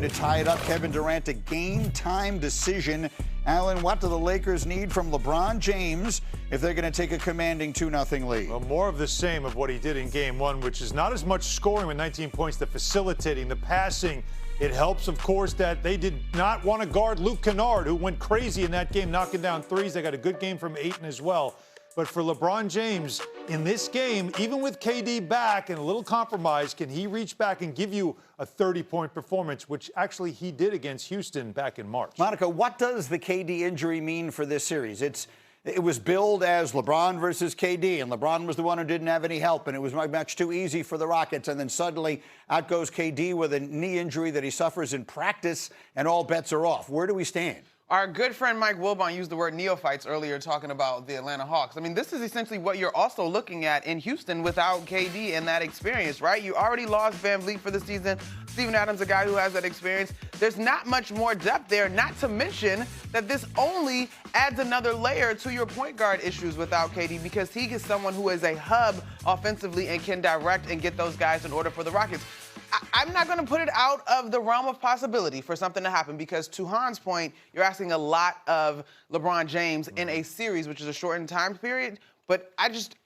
To tie it up, Kevin Durant, a game-time decision. Alan, what do the Lakers need from LeBron James if they're going to take a commanding 2-0 lead? Well, more of the same of what he did in Game 1, which is not as much scoring with 19 points, the facilitating, the passing. It helps, of course, that they did not want to guard Luke Kennard, who went crazy in that game, knocking down threes. They got a good game from Ayton as well. But for LeBron James, in this game, even with KD back and a little compromise, can he reach back and give you a 30-point performance, which actually he did against Houston back in March? Monica, what does the KD injury mean for this series? It was billed as LeBron versus KD, and LeBron was the one who didn't have any help, and it was much too easy for the Rockets. And then suddenly out goes KD with a knee injury that he suffers in practice, and all bets are off. Where do we stand? Our good friend Mike Wilbon used the word neophytes earlier talking about the Atlanta Hawks. I mean, this is essentially what you're also looking at in Houston without KD and that experience, right? You already lost Van Vliet for the season. Steven Adams, a guy who has that experience. There's not much more depth there, not to mention that this only adds another layer to your point guard issues without KD because he is someone who is a hub offensively and can direct and get those guys in order for the Rockets. I'm not going to put it out of the realm of possibility for something to happen because, to Han's point, you're asking a lot of LeBron James in a series, which is a shortened time period. But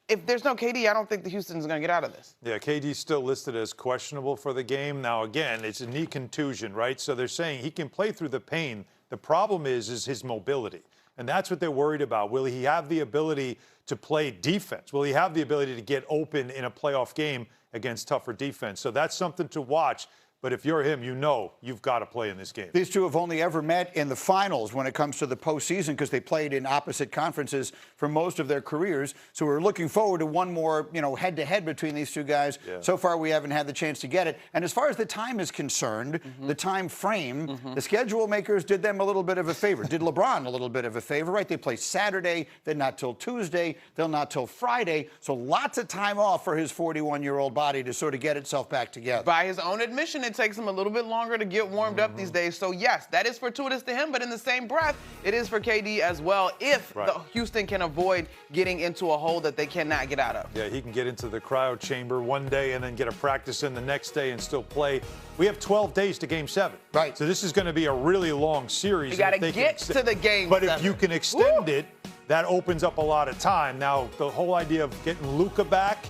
if there's no KD, I don't think the Houston's going to get out of this. Yeah, KD's still listed as questionable for the game. Now, again, it's a knee contusion, right? So they're saying he can play through the pain. The problem is his mobility. And that's what they're worried about. Will he have the ability to play defense? Will he have the ability to get open in a playoff game against tougher defense? So that's something to watch. But if you're him, you know you've got to play in this game. These two have only ever met in the finals when it comes to the postseason because they played in opposite conferences for most of their careers. So we're looking forward to one more, head-to-head between these two guys. Yeah. So far, we haven't had the chance to get it. And as far as the time is concerned, the time frame, the schedule makers did them a little bit of a favor. Did LeBron a little bit of a favor, right? They play Saturday, then not till Tuesday, then not till Friday. So lots of time off for his 41-year-old body to sort of get itself back together. By his own admission, it takes him a little bit longer to get warmed up these days. So, yes, that is fortuitous to him, but in the same breath, it is for KD as well if the Houston can avoid getting into a hole that they cannot get out of. Yeah, he can get into the cryo chamber one day and then get a practice in the next day and still play. We have 12 days to Game 7. Right. So this is going to be a really long series. You got to get to the Game 7. But if you can extend it, that opens up a lot of time. Now, the whole idea of getting Luka back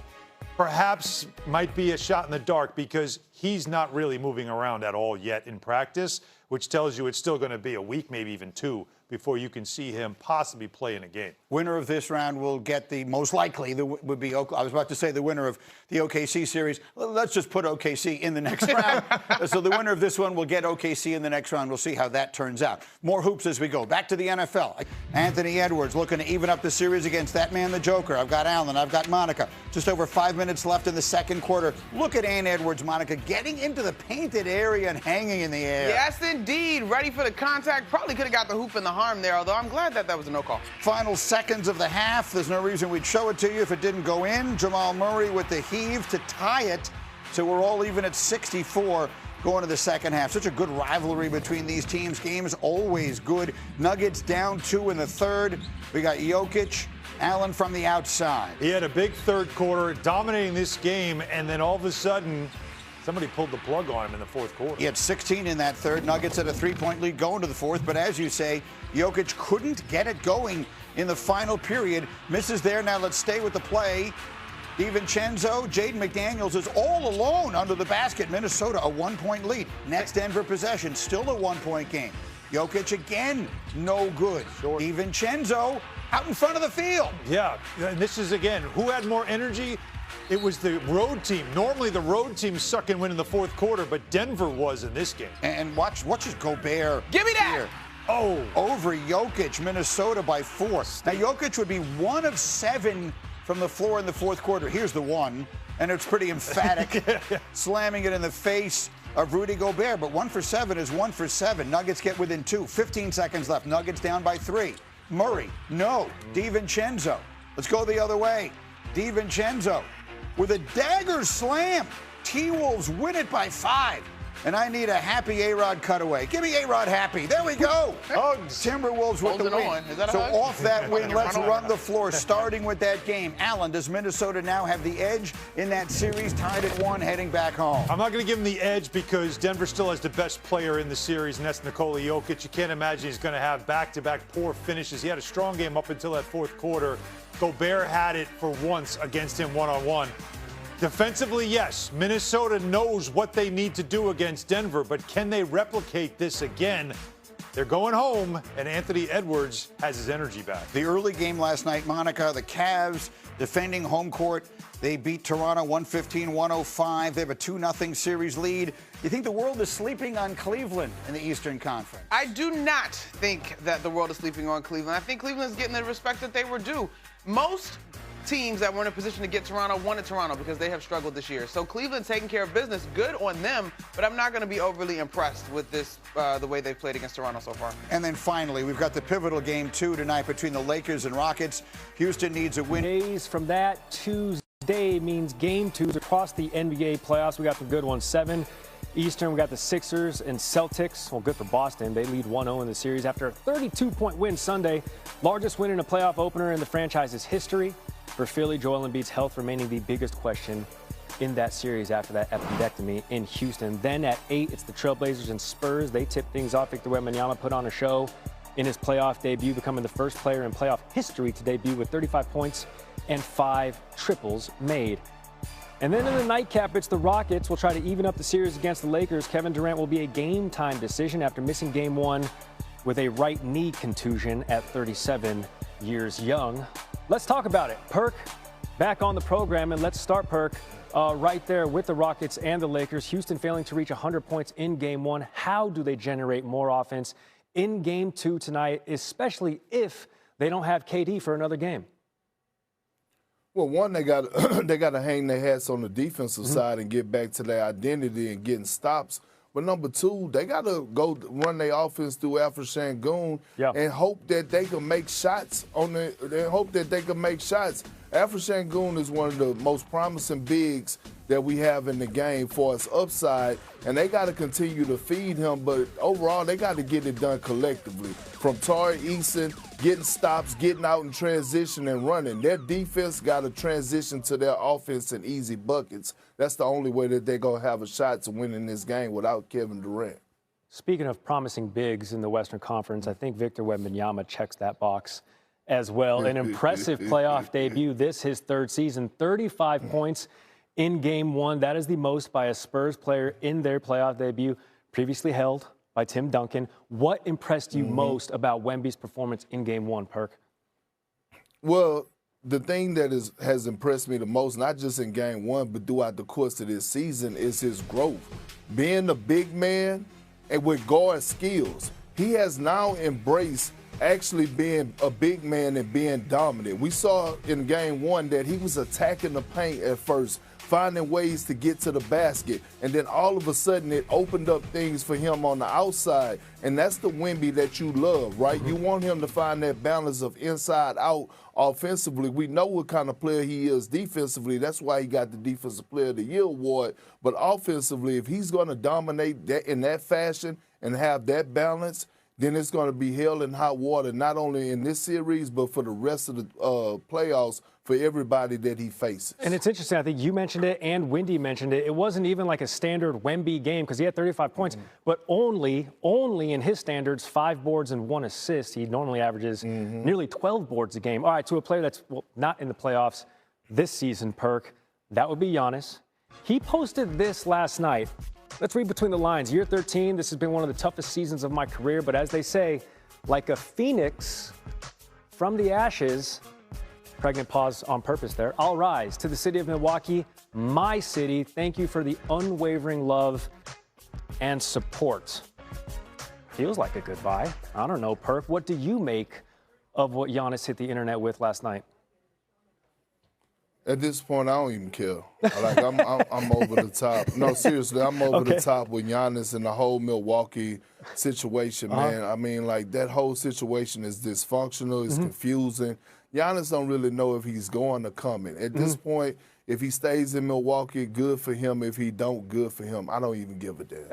perhaps might be a shot in the dark because he's not really moving around at all yet in practice, which tells you it's still going to be a week, maybe even two, before you can see him possibly play in a game. Winner of this round will get the most likely, would be, I was about to say the winner of the OKC series. Let's just put OKC in the next round. So the winner of this one will get OKC in the next round. We'll see how that turns out. More hoops as we go. Back to the NFL. Anthony Edwards looking to even up the series against that man, the Joker. I've got Alan. I've got Monica. Just over 5 minutes left in the second quarter. Look at Ant Edwards, Monica, getting into the painted area and hanging in the air. Yes, indeed. Ready for the contact. Probably could have got the hoop and the harm there, although I'm glad that was a no call. Final seconds of the half. There's no reason we'd show it to you if it didn't go in. Jamal Murray with the heave to tie it. So we're all even at 64 going to the second half. Such a good rivalry between these teams. Games always good. Nuggets down 2 in the third. We got Jokic. Allen from the outside. He had a big third quarter, dominating this game, and then all of a sudden, somebody pulled the plug on him in the fourth quarter. He had 16 in that third. Nuggets had a 3-point lead going to the fourth. But as you say, Jokic couldn't get it going in the final period. Misses there. Now let's stay with the play. DiVincenzo, Jaden McDaniels is all alone under the basket. Minnesota, a 1-point lead. Next Denver possession, still a 1-point game. Jokic again, no good. Short. DiVincenzo out in front of the field. Yeah, and this is, again, who had more energy? It was the road team. Normally the road team suck and win in the fourth quarter, but Denver was in this game. And watch his Gobert. Give me that! Here. Oh. Over Jokic, Minnesota by 4. Now, Jokic would be 1 of 7 from the floor in the fourth quarter. Here's the one, and it's pretty emphatic, slamming it in the face of Rudy Gobert. But 1 for 7 is 1 for 7. Nuggets get within 2. 15 seconds left. Nuggets down by 3. Murray, no. DiVincenzo. Let's go the other way. DiVincenzo with a dagger slam. T-Wolves win it by 5. and I need a happy A-Rod cutaway. Give me A-Rod happy. There we go. Hugs. Timberwolves with the Holding win. on. Is that a So hug? off that win, let's run the floor, starting with that game. Alan, does Minnesota now have the edge in that series, tied at 1, heading back home? I'm not going to give him the edge because Denver still has the best player in the series, and that's Nikola Jokic. You can't imagine he's going to have back-to-back poor finishes. He had a strong game up until that fourth quarter. Gobert had it for once against him one-on-one. Defensively, yes, Minnesota knows what they need to do against Denver, but can they replicate this again? They're going home, and Anthony Edwards has his energy back. The early game last night, Monica, the Cavs defending home court. They beat Toronto 115-105. They have a 2-0 series lead. You think the world is sleeping on Cleveland in the Eastern Conference? I do not think that the world is sleeping on Cleveland. I think Cleveland's getting the respect that they were due. Most teams that were in a position to get Toronto wanted Toronto because they have struggled this year. So Cleveland taking care of business, good on them, but I'm not going to be overly impressed with this, the way they've played against Toronto so far. And then finally, we've got the pivotal game 2 tonight between the Lakers and Rockets. Houston needs a win. Days from that, Tuesday means game 2s across the NBA playoffs. We got the good ones, 7 Eastern. We got the Sixers and Celtics. Well, good for Boston. They lead 1-0 in the series after a 32-point win Sunday. Largest win in a playoff opener in the franchise's history. For Philly, Joel Embiid's health remaining the biggest question in that series after that appendectomy in Houston. Then at 8, it's the Trailblazers and Spurs. They tip things off. Victor Wembanyama put on a show in his playoff debut, becoming the first player in playoff history to debut with 35 points and 5 triples made. And then in the nightcap, it's the Rockets. Will try to even up the series against the Lakers. Kevin Durant will be a game-time decision after missing Game 1 with a right knee contusion at 37 years young. Let's talk about it. Perk, back on the program, and let's start, Perk, right there with the Rockets and the Lakers. Houston failing to reach 100 points in Game 1. How do they generate more offense in Game 2 tonight, especially if they don't have KD for another game? Well, one, they got to hang their hats on the defensive side and get back to their identity and getting stops. But number 2, they got to go run their offense through Alfred Sengun and hope that they can make shots Alfred Sengun is one of the most promising bigs that we have in the game for its upside, and they got to continue to feed him. But overall, they got to get it done collectively. From Tari Eason, getting stops, getting out in transition and running. Their defense got to transition to their offense and easy buckets. That's the only way that they're going to have a shot to winning this game without Kevin Durant. Speaking of promising bigs in the Western Conference, I think Victor Wembanyama checks that box as well. An impressive playoff debut. This his 3rd season, 35 points in Game 1. That is the most by a Spurs player in their playoff debut, previously held by Tim Duncan. What impressed you most about Wemby's performance in Game 1, Perk? Well, the thing that has impressed me the most, not just in Game 1, but throughout the course of this season, is his growth. Being a big man and with guard skills, he has now embraced actually being a big man and being dominant. We saw in Game 1 that he was attacking the paint at first, finding ways to get to the basket, and then all of a sudden it opened up things for him on the outside, and that's the Wemby that you love, right? You want him to find that balance of inside out offensively. We know what kind of player he is defensively. That's why he got the Defensive Player of the Year award. But offensively, if he's going to dominate that in that fashion and have that balance, then it's going to be hell in hot water, not only in this series, but for the rest of the playoffs for everybody that he faces. And it's interesting, I think you mentioned it and Wendy mentioned it. It wasn't even like a standard Wemby game because he had 35 points, but only in his standards, 5 boards and 1 assist. He normally averages nearly 12 boards a game. All right, to a player that's not in the playoffs this season, Perk, that would be Giannis. He posted this last night. Let's read between the lines. Year 13, this has been one of the toughest seasons of my career, but as they say, like a phoenix from the ashes, pregnant pause on purpose there, I'll rise to the city of Milwaukee, my city. Thank you for the unwavering love and support. Feels like a goodbye. I don't know, Perk. What do you make of what Giannis hit the internet with last night? At this point, I don't even care. Like I'm over the top. No, seriously, I'm over the top with Giannis and the whole Milwaukee situation, man. I mean, like that whole situation is dysfunctional. It's confusing. Giannis don't really know if he's going or coming. At this point, if he stays in Milwaukee, good for him. If he don't, good for him. I don't even give a damn.